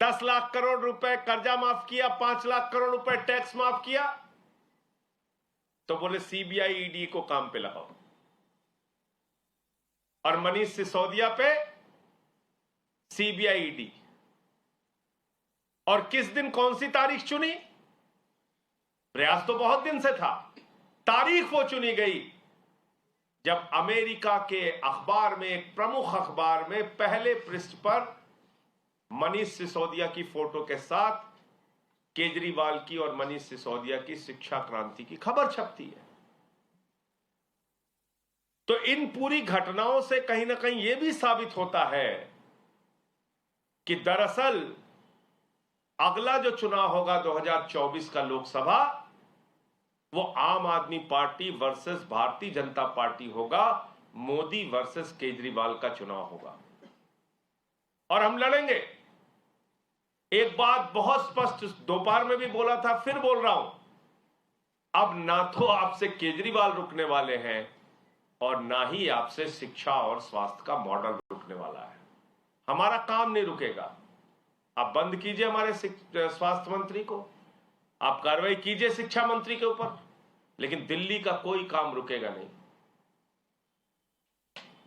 10 लाख करोड़ रुपए कर्जा माफ किया, 5 लाख करोड़ रुपए टैक्स माफ किया, तो बोले सीबीआई ईडी को काम पे लगाओ। और मनीष सिसोदिया पे सीबीआई ईडी। और किस दिन कौन सी तारीख चुनी? प्रयास तो बहुत दिन से था, तारीख वो चुनी गई जब अमेरिका के अखबार में, एक प्रमुख अखबार में पहले पृष्ठ पर मनीष सिसोदिया की फोटो के साथ केजरीवाल की और मनीष सिसोदिया की शिक्षा क्रांति की खबर छपती है। तो इन पूरी घटनाओं से कहीं ना कहीं यह भी साबित होता है कि दरअसल अगला जो चुनाव होगा 2024 का लोकसभा, वो आम आदमी party versus Bharatiya Janata party होगा, मोदी वर्सेस केजरीवाल का चुनाव होगा। और हम लड़ेंगे। एक बात बहुत स्पष्ट दोपहर में भी बोला था, फिर बोल रहा हूं, अब ना तो आपसे केजरीवाल रुकने वाले हैं और ना ही आपसे शिक्षा और स्वास्थ्य का मॉडल रुकने वाला है। हमारा काम नहीं रुकेगा। आप बंद कीजिए हमारे स्वास्थ्य मंत्री को, आप कार्रवाई कीजिए शिक्षा मंत्री के ऊपर, लेकिन दिल्ली का कोई काम रुकेगा नहीं।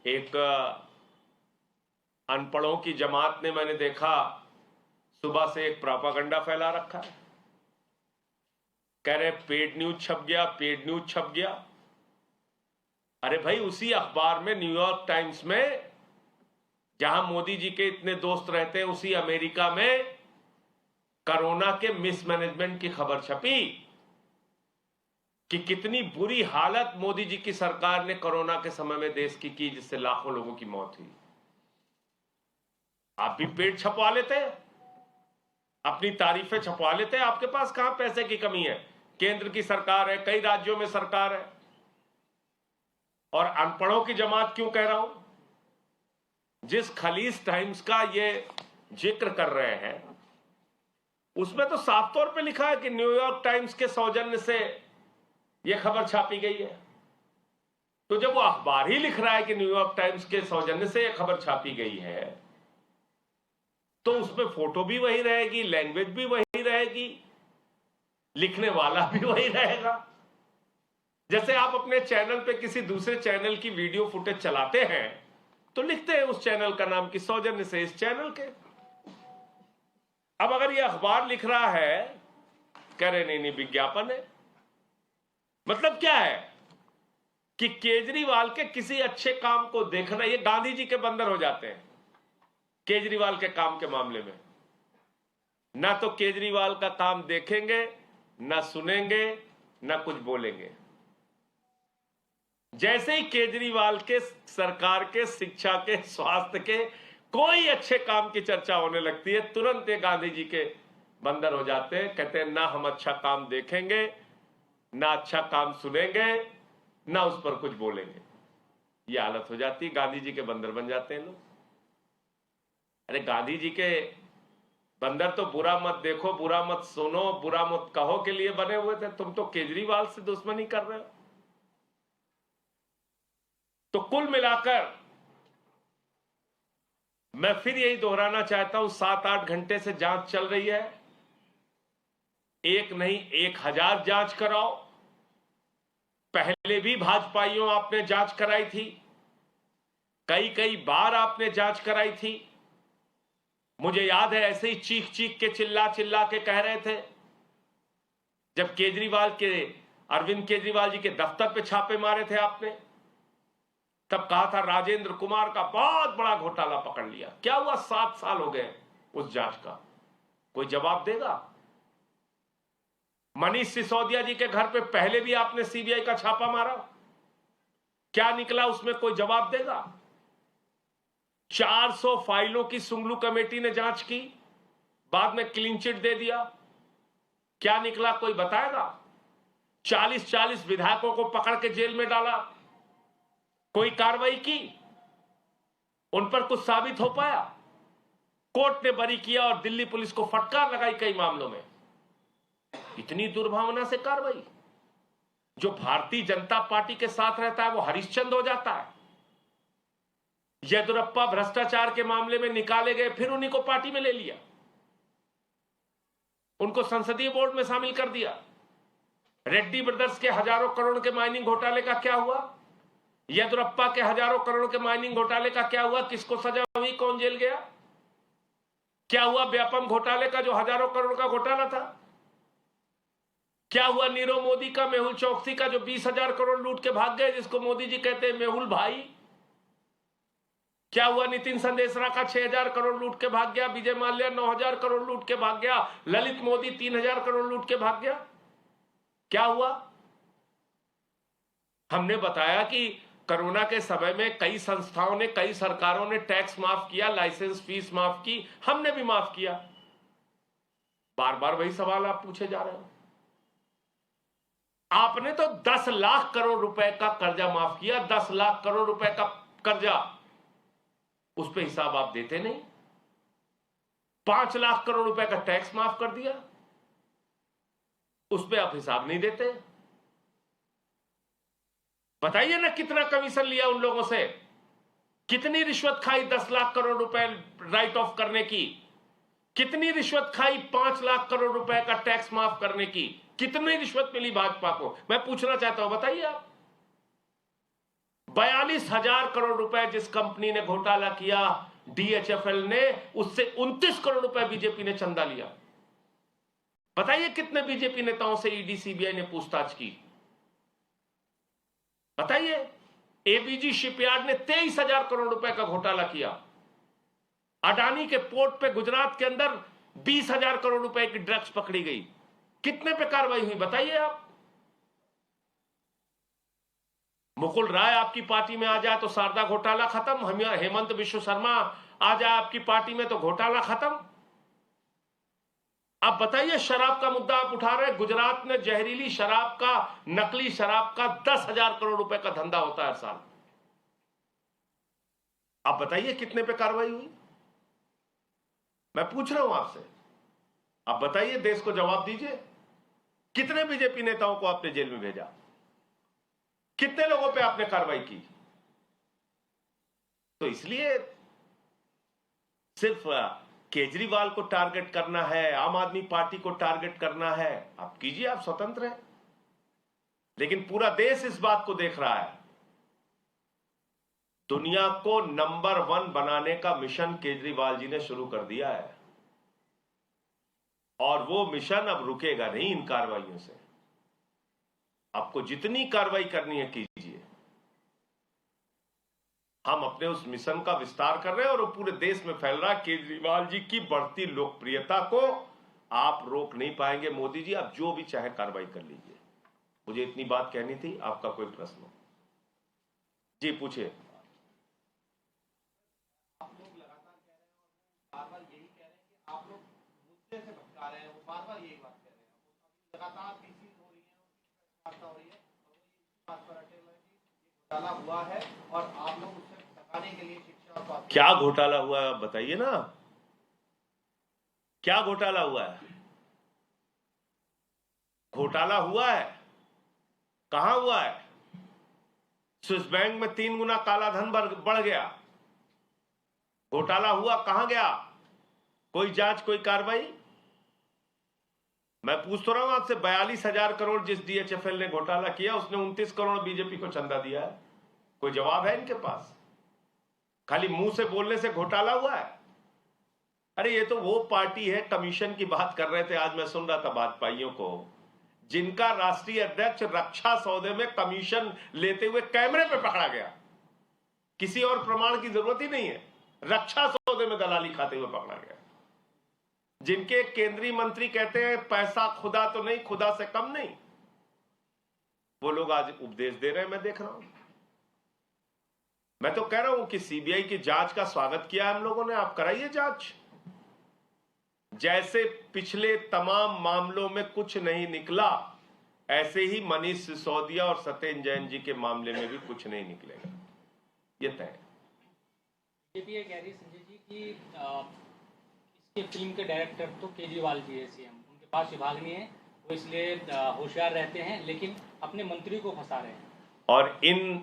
एक अनपढ़ों की जमात ने, मैंने देखा सुबह से एक प्रोपागेंडा फैला रखा है, कह रहे पेड न्यूज छप गया, पेड न्यूज छप गया। अरे भाई, उसी अखबार में, न्यूयॉर्क टाइम्स में, जहां मोदी जी के इतने दोस्त रहते हैं, उसी अमेरिका में कोरोना के मिसमैनेजमेंट की खबर छपी कि कितनी बुरी हालत मोदी जी की सरकार ने कोरोना के समय में देश की जिससे लाखों लोगों की मौत हुई। आप भी पेड छपवा लेते हैं, अपनी तारीफें छपवा लेते हैं। आपके पास कहां पैसे की कमी है? केंद्र की सरकार है, कई राज्यों में सरकार है। और अनपढ़ों की जमात क्यों कह रहा हूं? जिस खलीज टाइम्स का ये जिक्र कर रहे हैं, उसमें तो साफ तौर पे लिखा है कि न्यूयॉर्क टाइम्स के सौजन्य से यह खबर छापी गई है। तो जब वो अखबार ही लिख रहा है कि न्यूयॉर्क टाइम्स के सौजन्य से यह खबर छापी गई है, तो उसमें फोटो भी वही रहेगी, लैंग्वेज भी वही रहेगी, लिखने वाला भी वही रहेगा। जैसे आप अपने चैनल पे किसी दूसरे चैनल की वीडियो फुटेज चलाते हैं तो लिखते हैं उस चैनल का नाम, कि सौजन्य से इस चैनल के। अब अगर यह अखबार लिख रहा है, कह रहे नहीं विज्ञापन है, मतलब क्या है कि केजरीवाल के किसी अच्छे काम को देखना, ये गांधी जी के बंदर हो जाते हैं केजरीवाल के काम के मामले में। ना तो केजरीवाल का काम देखेंगे, ना सुनेंगे, ना कुछ बोलेंगे। जैसे ही केजरीवाल के सरकार के शिक्षा के, स्वास्थ्य के, कोई अच्छे काम की चर्चा होने लगती है, तुरंत ये गांधी जी के बंदर हो जाते हैं। कहते हैं ना हम अच्छा काम देखेंगे, ना अच्छा काम सुनेंगे, ना उस पर कुछ बोलेंगे। ये हालत हो जाती है, गांधी जी के बंदर बन जाते हैं लोग। अरे गांधी जी के बंदर तो बुरा मत देखो, बुरा मत सुनो, बुरा मत कहो के लिए बने हुए थे। तुम तो केजरीवाल से दुश्मनी कर रहे हो। तो कुल मिलाकर मैं फिर यही दोहराना चाहता हूं, 7-8 घंटे से जांच चल रही है। एक नहीं 1000 जांच कराओ। पहले भी भाजपाइयों आपने जांच कराई थी, कई बार आपने जांच कराई थी। मुझे याद है ऐसे ही चीख चीख के, चिल्ला चिल्ला के कह रहे थे जब केजरीवाल के, अरविंद केजरीवाल जी के दफ्तर पे छापे मारे थे आपने, तब कहा था राजेंद्र कुमार का बहुत बड़ा घोटाला पकड़ लिया। क्या हुआ? 7 साल हो गए उस जांच का, कोई जवाब देगा? मनीष सिसोदिया जी के घर पे पहले भी आपने सीबीआई का छापा मारा, क्या निकला उसमें? कोई जवाब देगा? 400 फाइलों की सुंगलू कमेटी ने जांच की, बाद में क्लीन चिट दे दिया, क्या निकला? कोई बताएगा? 40-40 विधायकों को पकड़ के जेल में डाला, कोई कार्रवाई की? उन पर कुछ साबित हो पाया? कोर्ट ने बरी किया और दिल्ली पुलिस को फटकार लगाई कई मामलों में। इतनी दुर्भावना से कार्रवाई। जो भारतीय जनता पार्टी के साथ रहता है वो हरिश्चंद्र हो जाता है। येदियुरप्पा भ्रष्टाचार के मामले में निकाले गए, फिर उन्हीं को पार्टी में ले लिया। उनको संसदीय बोर्ड में शामिल कर दिया। रेड्डी ब्रदर्स के हजारों करोड़ के माइनिंग घोटाले का क्या हुआ? येदुरप्पा के हजारों करोड़ के माइनिंग घोटाले का क्या हुआ? किसको सजा हुई? कौन जेल गया? क्या हुआ व्यापम घोटाले का, जो हजारों करोड़ का घोटाला था? क्या हुआ नीरव मोदी का, मेहुल चौकसी का, जो 20,000 करोड़ लूट के भाग गए, जिसको मोदी जी कहते हैं मेहुल भाई? क्या हुआ नितिन संदेशरा का 6,000 करोड़ लूट के भाग गया, विजय माल्या 9,000 करोड़ लूट के भाग गया, ललित मोदी 3,000 करोड़ लूट के भाग गया? क्या हुआ? हमने बताया कि कोरोना के समय में कई संस्थाओं ने, कई सरकारों ने टैक्स माफ किया, लाइसेंस फीस माफ की, हमने भी माफ किया। बार बार वही सवाल आप पूछे जा रहे हो। आपने तो 10 लाख करोड़ रुपए का कर्जा माफ किया, 10 लाख करोड़ रुपए का कर्जा, उस पर हिसाब आप देते नहीं। 5 लाख करोड़ रुपए का टैक्स माफ कर दिया, उस पर आप हिसाब नहीं देते। बताइए ना कितना कमीशन लिया उन लोगों से, कितनी रिश्वत खाई 10 लाख करोड़ रुपए राइट ऑफ करने की, कितनी रिश्वत खाई 5 लाख करोड़ रुपए का टैक्स माफ करने की, कितनी रिश्वत मिली भाजपा को? मैं पूछना चाहता हूं, बताइए आप। 42,000 करोड़ रुपए जिस कंपनी ने घोटाला किया, DHFL ने, उससे 29 करोड़ रुपए बीजेपी ने चंदा लिया। बताइए कितने बीजेपी नेताओं से ईडी सीबीआई ने पूछताछ की? बताइए। एबीजी शिपयार्ड ने 23,000 करोड़ रुपए का घोटाला किया। अडानी के पोर्ट पे गुजरात के अंदर 20,000 करोड़ रुपए की ड्रग्स पकड़ी गई। कितने पे कार्रवाई हुई बताइए आप। मुकुल राय आपकी पार्टी में आ जाए तो शारदा घोटाला खत्म, हेमंत बिश्व शर्मा आ जाए आपकी पार्टी में तो घोटाला खत्म। आप बताइए, शराब का मुद्दा आप उठा रहे हैं। गुजरात में जहरीली शराब का, नकली शराब का 10,000 करोड़ रुपए का धंधा होता है हर साल। आप बताइए कितने पे कार्रवाई हुई? मैं पूछ रहा हूं आपसे, आप बताइए, देश को जवाब दीजिए। कितने बीजेपी नेताओं को आपने जेल में भेजा? कितने लोगों पे आपने कार्रवाई की? तो इसलिए सिर्फ केजरीवाल को टारगेट करना है, आम आदमी पार्टी को टारगेट करना है, आप कीजिए, आप स्वतंत्र हैं। लेकिन पूरा देश इस बात को देख रहा है। दुनिया को नंबर 1 बनाने का मिशन केजरीवाल जी ने शुरू कर दिया है, और वो मिशन अब रुकेगा नहीं इन कार्रवाइयों से। आपको जितनी कार्रवाई करनी है कीजिए। हम अपने उस मिशन का विस्तार कर रहे हैं और वो पूरे देश में फैल रहा है। केजरीवाल जी की बढ़ती लोकप्रियता को आप रोक नहीं पाएंगे। मोदी जी, आप जो भी चाहे कार्रवाई कर लीजिए। मुझे इतनी बात कहनी थी। आपका कोई प्रश्न हो जी पूछिए। आप लोग लगातार कह रहे हैं और बार-बार यही कह रहे हैं कि आप लोग मुद्दे से भटका रहे हैं, वो बार-बार यही बात कह रहे हैं। लगातार बीसी हो रही है और वार्ता हो रही है, और वो इस बात पर अटे हुए हैं कि ये घोटाला हुआ है और आप लोग उससे भटकाने के लिए शिक्षा और स्वास्थ्य। क्या घोटाला हुआ है बताइए ना, क्या घोटाला हुआ है? घोटाला हुआ है, कहां हुआ है? स्विस बैंक में 3 गुना काला धन बढ़ गया। घोटाला हुआ, कहां गया? कोई जांच, कोई कार्रवाई? मैं पूछ तो रहा हूं आपसे। 42,000 करोड़ जिस DHFL ने घोटाला किया, उसने 29 करोड़ बीजेपी को चंदा दिया है। कोई जवाब है इनके पास? खाली मुंह से बोलने से घोटाला हुआ है? अरे ये तो वो पार्टी है, कमीशन की बात कर रहे थे आज मैं सुन रहा था भाजपाइयों को, जिनका राष्ट्रीय अध्यक्ष रक्षा सौदे में कमीशन लेते हुए कैमरे पे पकड़ा गया। किसी और प्रमाण की जरूरत ही नहीं है, रक्षा सौदे में दलाली खाते हुए पकड़ा गया। जिनके केंद्रीय मंत्री कहते हैं पैसा खुदा तो नहीं, खुदा से कम नहीं, वो लोग आज उपदेश दे रहे हैं। मैं देख रहा हूं। मैं तो कह रहा हूं कि सीबीआई की जांच का स्वागत किया है हम लोगों ने। आप कराइए जांच। जैसे पिछले तमाम मामलों में कुछ नहीं निकला, ऐसे ही मनीष सिसोदिया और सत्येंद्र जैन जी के मामले में भी कुछ नहीं निकलेगा, ये तय है। बीजेपी ये कह रही है संजय जी कि इसके फिल्म के डायरेक्टर तो केजरीवाल जी है, सीएम, उनके पास विभाग नहीं है, वो इसलिए होशियार रहते हैं, लेकिन अपने मंत्री को फंसा रहे हैं। और इन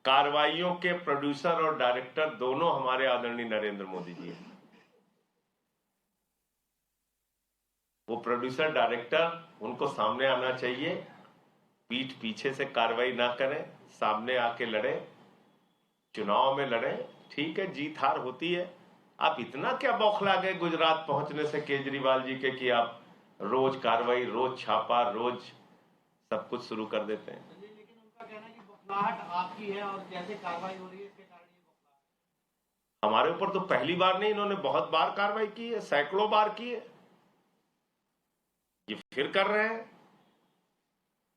कार्रवाइयों के प्रोड्यूसर और डायरेक्टर दोनों हमारे आदरणीय नरेंद्र मोदी जी हैं। वो प्रोड्यूसर डायरेक्टर उनको सामने आना चाहिए, पीठ पीछे से कार्रवाई ना करें, सामने आके लड़े, चुनाव में लड़े। ठीक है, जीत हार होती है। आप इतना क्या बौखला गए गुजरात पहुंचने से केजरीवाल जी के कि आप रोज कार्रवाई, रोज छापा, रोज सब कुछ शुरू कर देते हैं। लेकिन उनका कहना है कि बौखलाहट आपकी है और जैसे कार्रवाई हो रही है इसके कारण ये बौखलाहट। हमारे ऊपर तो पहली बार नहीं, इन्होंने बहुत बार कार्रवाई की है, सैकड़ों बार की है, ये फिर कर रहे हैं।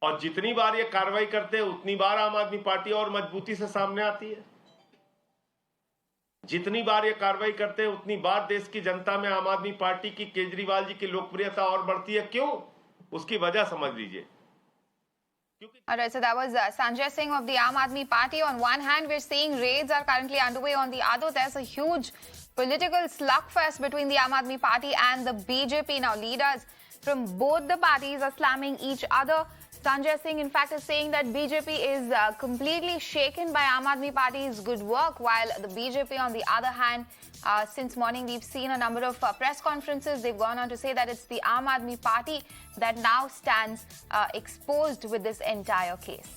और जितनी बार ये कार्रवाई करते हैं उतनी बार आम आदमी पार्टी और मजबूती से सामने आती है। जितनी बार ये कार्रवाई करते हैं उतनी बार देश की जनता में आम आदमी पार्टी की, केजरीवाल जी की लोकप्रियता और बढ़ती है। क्यों? उसकी वजह समझ लीजिए। Alright, so that was Sanjay Singh of the Aam Aadmi Party. On one hand, we're seeing raids are currently underway. On the other, there's a huge political slugfest between the Aam Aadmi Party and the BJP. Now, leaders from both the parties are slamming each other. Sanjay Singh, in fact, is saying that BJP is completely shaken by Aam Aadmi Party's good work, while the BJP, on the other hand, since morning, we've seen a number of press conferences. They've gone on to say that it's the Aam Aadmi Party that now stands exposed with this entire case.